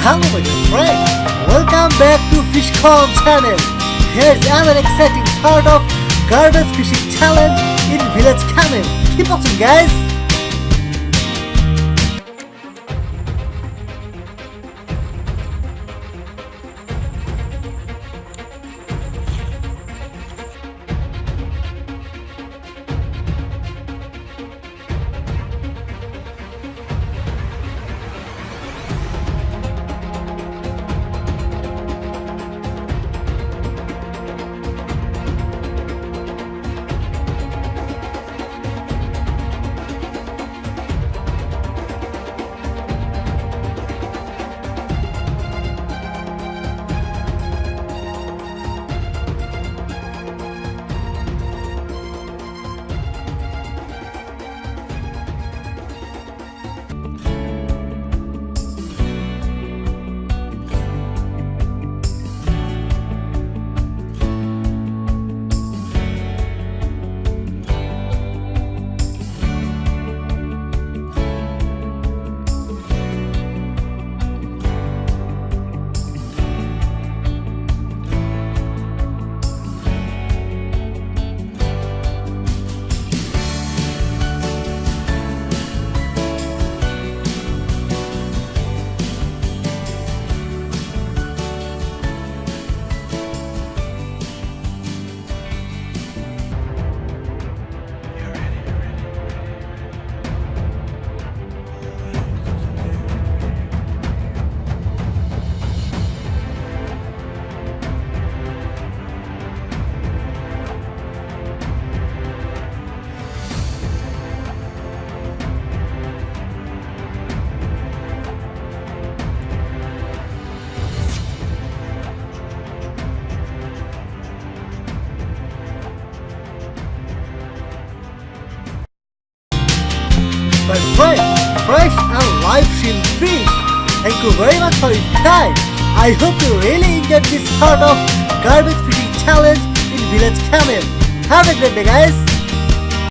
Hello my dear friend, welcome back to Fishcom channel. Here's another exciting part of garbage fishing challenge in village Canal. Keep watching guys. My friend, fresh and live shrimp fish. Thank you very much for your time. I hope you really enjoyed this part of garbage fishing challenge in village Canal. Have a great day guys.